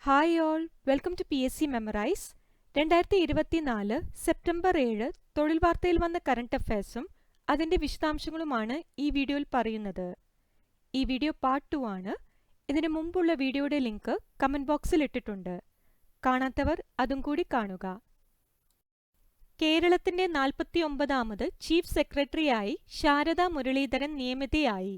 Hi all, welcome to PSC memorise. 2024 September 7 തൊഴിൽ വാർത്തയിൽ വന്ന കറണ്ട് അഫയേഴ്സും അതിൻ്റെ വിശദാംശങ്ങളുമാണ് ഈ വീഡിയോയിൽ പറയുന്നത്. ഈ വീഡിയോ പാർട്ട് 2 ആണ്. ഇതിനു മുമ്പുള്ള വീഡിയോയുടെ ലിങ്ക് കമൻറ്റ് ബോക്സിൽ ഇട്ടിട്ടുണ്ട്. കാണാത്തവർ അതും കൂടി കാണുക. കേരളത്തിൻ്റെ 49ാമത് ചീഫ് സെക്രട്ടറിയായി ശാരദാ മുരളീധരൻ നിയമിതയായി.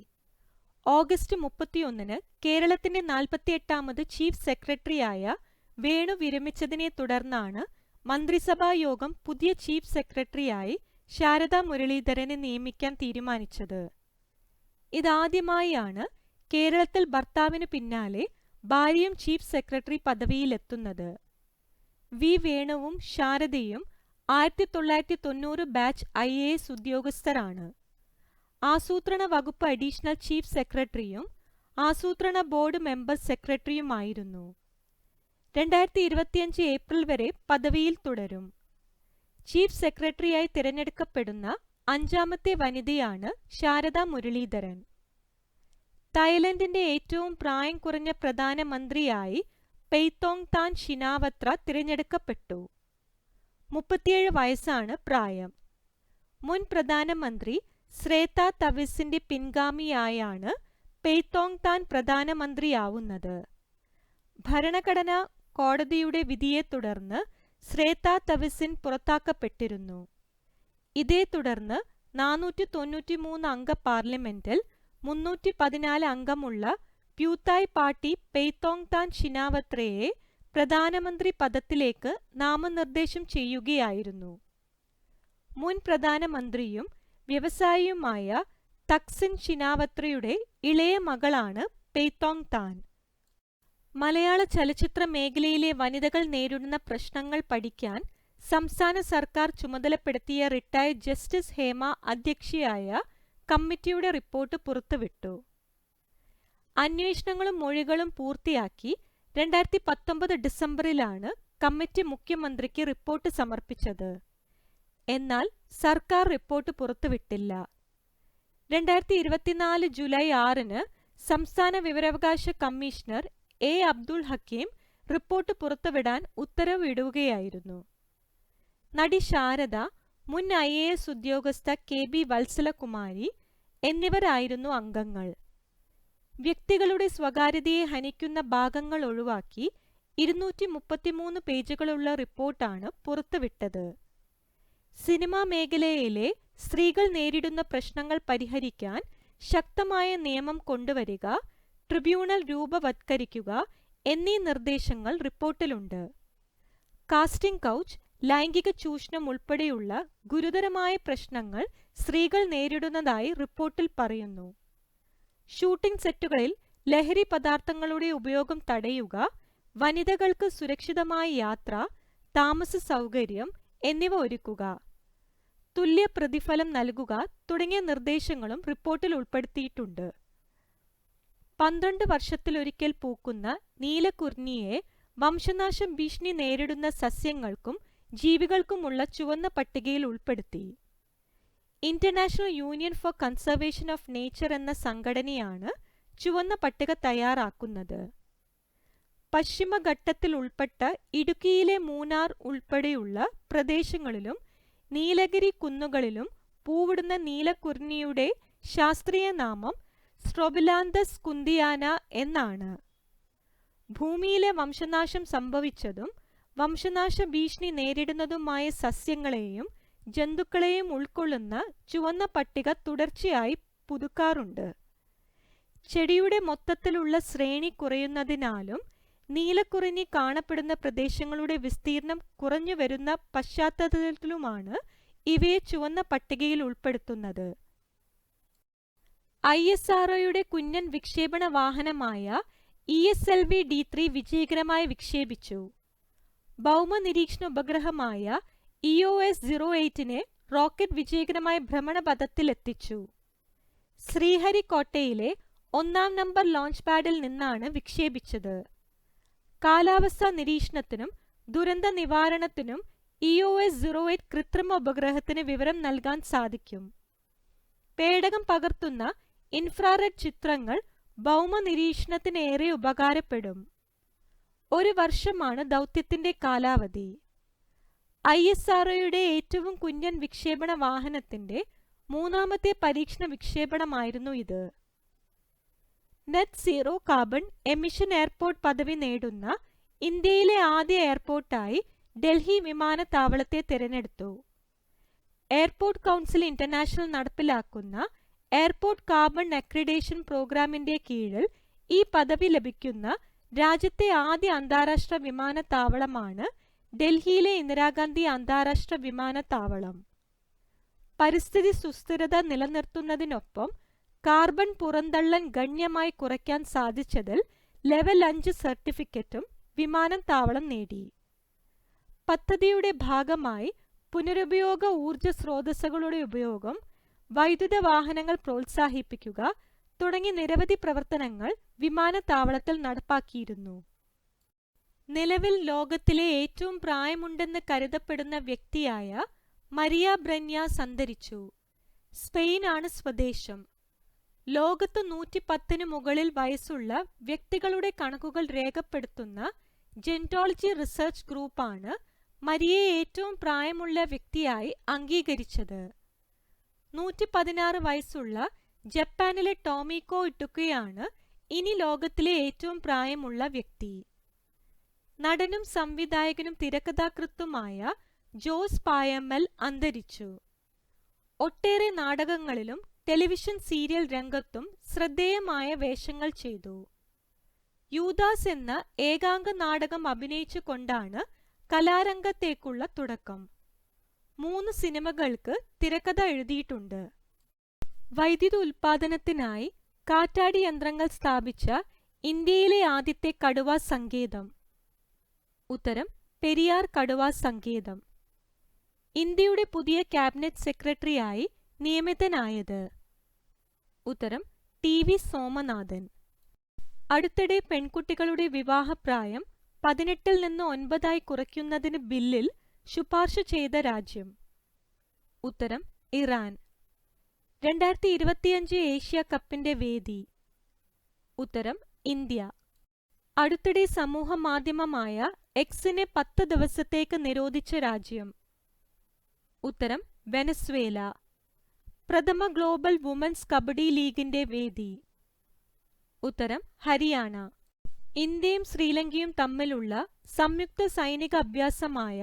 ഓഗസ്റ്റ് 31-ന് കേരളത്തിന്റെ 48ാമത് ചീഫ് സെക്രട്ടറിയായ വേണു വിരമിച്ചതിനെ തുടർന്നാണ് മന്ത്രിസഭാ യോഗം പുതിയ ചീഫ് സെക്രട്ടറിയായി ശാരദാ മുരളീധരനെ നിയമിക്കാൻ തീരുമാനിച്ചത്. ഇതാദ്യമായാണ് കേരളത്തിൽ ഭർത്താവിന് പിന്നാലെ ഭാര്യയും ചീഫ് സെക്രട്ടറി പദവിയിലെത്തുന്നത്. വി വേണുവും ശാരദയും 1990 ബാച്ച് IAS ഉദ്യോഗസ്ഥരാണ്. ആസൂത്രണ വകുപ്പ് അഡീഷണൽ ചീഫ് സെക്രട്ടറിയും ആസൂത്രണ ബോർഡ് മെമ്പർ സെക്രട്ടറിയുമായിരുന്നു. 2025 ഏപ്രിൽ വരെ പദവിയിൽ തുടരും. ചീഫ് സെക്രട്ടറിയായി തിരഞ്ഞെടുക്കപ്പെടുന്ന 5ാമത്തെ വനിതയാണ് ശാരദാ മുരളീധരൻ. തായ്ലൻഡിന്റെ ഏറ്റവും പ്രായം കുറഞ്ഞ പ്രധാനമന്ത്രിയായി പെയ്തോങ് താൻ ഷിനാവത്ര തിരഞ്ഞെടുക്കപ്പെട്ടു. 37 വയസ്സാണ് പ്രായം. മുൻ പ്രധാനമന്ത്രി ശ്രേത തവിസിന്റെ പിൻഗാമിയായാണ് പെയ്തോങ് താൻ പ്രധാനമന്ത്രിയാവുന്നത്. ഭരണഘടനാ കോടതിയുടെ വിധിയെ തുടർന്ന് ശ്രേത തവിസിൻ പുറത്താക്കപ്പെട്ടിരുന്നു. ഇതേ തുടർന്ന് 493 അംഗ പാർലമെന്റിൽ 314 അംഗമുള്ള പ്യൂതായ് പാർട്ടി പെയ്തോങ് താൻ ഷിനാവത്രയെ പ്രധാനമന്ത്രി പദത്തിലേക്ക് നാമനിർദ്ദേശം ചെയ്യുകയായിരുന്നു. മുൻ പ്രധാനമന്ത്രിയും വ്യവസായിയുമായ തക്സിൻ ഷിനാവത്രയുടെ ഇളയ മകളാണ് പെയ്തോങ് താൻ. മലയാള ചലച്ചിത്ര മേഖലയിലെ വനിതകൾ നേരിടുന്ന പ്രശ്നങ്ങൾ പഠിക്കാൻ സംസ്ഥാന സർക്കാർ ചുമതലപ്പെടുത്തിയ റിട്ടയർഡ് ജസ്റ്റിസ് ഹേമ അധ്യക്ഷയായ കമ്മിറ്റിയുടെ റിപ്പോർട്ട് പുറത്തുവിട്ടു. അന്വേഷണങ്ങളും മൊഴികളും പൂർത്തിയാക്കി 2019 ഡിസംബറിലാണ് കമ്മിറ്റി മുഖ്യമന്ത്രിക്ക് റിപ്പോർട്ട് സമർപ്പിച്ചത്. എന്നാൽ സർക്കാർ റിപ്പോർട്ട് പുറത്തുവിട്ടില്ല. 2024 ജൂലൈ 6-ന് സംസ്ഥാന വിവരാവകാശ commissioner A. Abdul Hakeem report പുറത്തുവിടാൻ ഉത്തരവിടുകയായിരുന്നു. നടി ശാരദ, മുൻ IAS ഉദ്യോഗസ്ഥ KB വത്സലകുമാരി എന്നിവരായിരുന്നു അംഗങ്ങൾ. വ്യക്തികളുടെ സ്വകാര്യതയെ ഹനിക്കുന്ന ഭാഗങ്ങൾ ഒഴിവാക്കി 233 പേജുകളുള്ള റിപ്പോർട്ടാണ് പുറത്തുവിട്ടത്. സിനിമാ മേഖലയിലെ സ്ത്രീകൾ നേരിടുന്ന പ്രശ്നങ്ങൾ പരിഹരിക്കാൻ ശക്തമായ നിയമം കൊണ്ടുവരിക, ട്രിബ്യൂണൽ രൂപവത്കരിക്കുക എന്നീ നിർദ്ദേശങ്ങൾ റിപ്പോർട്ടിലുണ്ട്. കാസ്റ്റിംഗ് കൗച്ച്, ലൈംഗിക ചൂഷണം ഉൾപ്പെടെയുള്ള ഗുരുതരമായ പ്രശ്നങ്ങൾ സ്ത്രീകൾ നേരിടുന്നതായി റിപ്പോർട്ടിൽ പറയുന്നു. ഷൂട്ടിംഗ് സെറ്റുകളിൽ ലഹരി പദാർത്ഥങ്ങളുടെ ഉപയോഗം തടയുക, വനിതകൾക്ക് സുരക്ഷിതമായ യാത്ര, താമസ സൗകര്യം എന്നിവ ഒരുക്കുക, തുല്യ പ്രതിഫലം നൽകുക തുടങ്ങിയ നിർദ്ദേശങ്ങളും റിപ്പോർട്ടിൽ ഉൾപ്പെടുത്തിയിട്ടുണ്ട്. 12 വർഷത്തിലൊരിക്കൽ പൂക്കുന്ന നീലക്കുറിഞ്ഞിയെ വംശനാശം ഭീഷണി നേരിടുന്ന സസ്യങ്ങൾക്കും ജീവികൾക്കുമുള്ള ചുവന്ന പട്ടികയിൽ ഉൾപ്പെടുത്തി. International Union for Conservation of Nature എന്ന സംഘടനയാണ് ചുവന്ന പട്ടിക തയ്യാറാക്കുന്നത്. പശ്ചിമഘട്ടത്തിൽ ഉൾപ്പെട്ട ഇടുക്കിയിലെ മൂന്നാർ ഉൾപ്പെടെയുള്ള പ്രദേശങ്ങളിലും നീലഗിരി കുന്നുകളിലും പൂവിടുന്ന നീലക്കുറിഞ്ഞിയുടെ ശാസ്ത്രീയ നാമം സ്ട്രോബിലാന്തസ് കുന്തിയാന എന്നാണ്. ഭൂമിയിലെ വംശനാശം സംഭവിച്ചതും വംശനാശ ഭീഷണി നേരിടുന്നതുമായ സസ്യങ്ങളെയും ജന്തുക്കളെയും ഉൾക്കൊള്ളുന്ന ചുവന്ന പട്ടിക തുടർച്ചയായി പുതുക്കാറുണ്ട്. ചെടിയുടെ മൊത്തത്തിലുള്ള ശ്രേണി കുറയുന്നതിനാലും നീലക്കുറിഞ്ഞി കാണപ്പെടുന്ന പ്രദേശങ്ങളുടെ വിസ്തീർണം കുറഞ്ഞുവരുന്ന പശ്ചാത്തലത്തിലുമാണ് ഇവയെ ചുവന്ന പട്ടികയിൽ ഉൾപ്പെടുത്തുന്നത്. ISROയുടെ കുഞ്ഞൻ വിക്ഷേപണ വാഹനമായ ESLV-D3 വിജയകരമായി വിക്ഷേപിച്ചു. ഭൗമ നിരീക്ഷണ ഉപഗ്രഹമായ EOS-08-നെ റോക്കറ്റ് വിജയകരമായി ഭ്രമണപഥത്തിലെത്തിച്ചു. ശ്രീഹരിക്കോട്ടയിലെ 1-ാം നമ്പർ ലോഞ്ച് പാഡിൽ നിന്നാണ് വിക്ഷേപിച്ചത്. കാലാവസ്ഥാ നിരീക്ഷണത്തിനും ദുരന്ത നിവാരണത്തിനും EOS-08 കൃത്രിമ ഉപഗ്രഹത്തിന് വിവരം നൽകാൻ സാധിക്കും. പേടകം പകർത്തുന്ന ഇൻഫ്രാറെഡ് ചിത്രങ്ങൾ ഭൗമ നിരീക്ഷണത്തിനേറെ ഉപകാരപ്പെടും. 1 വർഷമാണ് ദൗത്യത്തിന്റെ കാലാവധി. ISROയുടെ ഏറ്റവും കുഞ്ഞൻ വിക്ഷേപണ വാഹനത്തിന്റെ 3ാമത്തെ പരീക്ഷണ വിക്ഷേപണമായിരുന്നു ഇത്. Net zero carbon emission airport പദവി നേടുന്ന ഇന്ത്യയിലെ ആദ്യ എയർപോർട്ടായി ഡൽഹി വിമാനത്താവളത്തെ തിരഞ്ഞെടുത്തു. എയർപോർട്ട് കൗൺസിൽ ഇന്റർനാഷണൽ നടപ്പിലാക്കുന്ന എയർപോർട്ട് കാർബൺ അക്രിഡേഷൻ പ്രോഗ്രാമിന്റെ കീഴിൽ ഈ പദവി ലഭിക്കുന്ന രാജ്യത്തെ ആദ്യ അന്താരാഷ്ട്ര വിമാനത്താവളമാണ് ഡൽഹിയിലെ ഇന്ദിരാഗാന്ധി അന്താരാഷ്ട്ര വിമാനത്താവളം. പരിസ്ഥിതി സുസ്ഥിരത നിലനിർത്തുന്നതിനൊപ്പം കാർബൺ പുറന്തള്ളൽ ഗണ്യമായി കുറയ്ക്കാൻ സാധിച്ചതിൽ ലെവൽ 5 സർട്ടിഫിക്കറ്റും വിമാനത്താവളം നേടി. പദ്ധതിയുടെ ഭാഗമായി പുനരുപയോഗ ഊർജ സ്രോതസ്സുകളുടെ ഉപയോഗം, വൈദ്യുത വാഹനങ്ങൾ പ്രോത്സാഹിപ്പിക്കുക തുടങ്ങി നിരവധി പ്രവർത്തനങ്ങൾ വിമാനത്താവളത്തിൽ നടപ്പാക്കിയിരുന്നു. നിലവിൽ ലോകത്തിലെ ഏറ്റവും പ്രായമുണ്ടെന്ന് കരുതപ്പെടുന്ന വ്യക്തിയായ മരിയ ബ്രെന്യാസ് അന്തരിച്ചു. സ്പെയിനാണ് സ്വദേശം. ലോകത്ത് 110 മുകളിൽ വയസ്സുള്ള വ്യക്തികളുടെ കണക്കുകൾ രേഖപ്പെടുത്തുന്ന ജെന്റോളജി റിസർച്ച് ഗ്രൂപ്പാണ് മരിയയെ ഏറ്റവും പ്രായമുള്ള വ്യക്തിയായി അംഗീകരിച്ചത്. 116 വയസ്സുള്ള ജപ്പാനിലെ ടോമിക്കോ ഇട്ടുക്കയാണ് ഇനി ലോകത്തിലെ ഏറ്റവും പ്രായമുള്ള വ്യക്തി. നടനും സംവിധായകനും തിരക്കഥാകൃത്തുമായ ജോസ് പായമ്മൽ അന്തരിച്ചു. ഒട്ടേറെ നാടകങ്ങളിലും ടെലിവിഷൻ സീരിയൽ രംഗത്തും ശ്രദ്ധേയമായ വേഷങ്ങൾ ചെയ്തു. യൂദാസ് എന്ന ഏകാംഗ നാടകം അഭിനയിച്ചുകൊണ്ടാണ് കലാരംഗത്തേക്കുള്ള തുടക്കം. 3 സിനിമകൾക്ക് തിരക്കഥ എഴുതിയിട്ടുണ്ട്. വൈദ്യുത ഉൽപാദനത്തിനായി കാറ്റാടി യന്ത്രങ്ങൾ സ്ഥാപിച്ച ഇന്ത്യയിലെ ആദ്യത്തെ കടുവാ സങ്കേതം. ഉത്തരം പെരിയാർ കടുവാ സങ്കേതം. ഇന്ത്യയുടെ പുതിയ ക്യാബിനറ്റ് സെക്രട്ടറിയായി നിയമിതനായത്. ഉത്തരം TV സോമനാഥൻ. അടുത്തിടെ പെൺകുട്ടികളുടെ വിവാഹപ്രായം 18 നിന്ന് 9 കുറയ്ക്കുന്നതിന് ബില്ലിൽ ശുപാർശ ചെയ്ത രാജ്യം. ഉത്തരം ഇറാൻ. 2025 ഏഷ്യ കപ്പിന്റെ വേദി. ഉത്തരം ഇന്ത്യ. അടുത്തിടെ സമൂഹ മാധ്യമമായ എക്സിനെ 10 ദിവസത്തേക്ക് നിരോധിച്ച രാജ്യം. ഉത്തരം വെനസ്വേല. പ്രഥമ ഗ്ലോബൽ വുമൻസ് കബഡി ലീഗിന്റെ വേദി. ഉത്തരം ഹരിയാന. ഇന്ത്യയും ശ്രീലങ്കയും തമ്മിലുള്ള സംയുക്ത സൈനിക അഭ്യാസമായ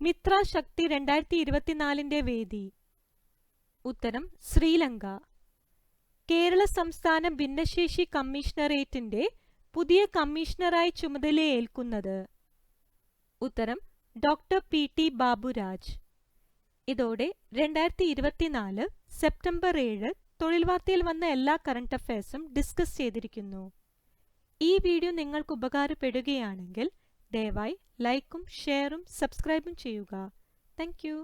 മിത്ര ശക്തി 2024ന്റെ വേദി. ഉത്തരം ശ്രീലങ്ക. കേരള സംസ്ഥാന ഭിന്നശേഷി കമ്മീഷണറേറ്റിന്റെ പുതിയ കമ്മീഷണറായി ചുമതലയേൽക്കുന്നത്. ഉത്തരം ഡോക്ടർ PT ബാബുരാജ്. ഇതോടെ 2024 സെപ്റ്റംബർ 7 തൊഴിൽ വാർത്തയിൽ വന്ന എല്ലാ കറണ്ട് അഫയേഴ്സും ഡിസ്കസ് ചെയ്തിരിക്കുന്നു. ഈ വീഡിയോ നിങ്ങൾക്ക് ഉപകാരപ്പെടുകയാണെങ്കിൽ ദയവായി ലൈക്കും ഷെയറും സബ്സ്ക്രൈബും ചെയ്യുക. Thank you.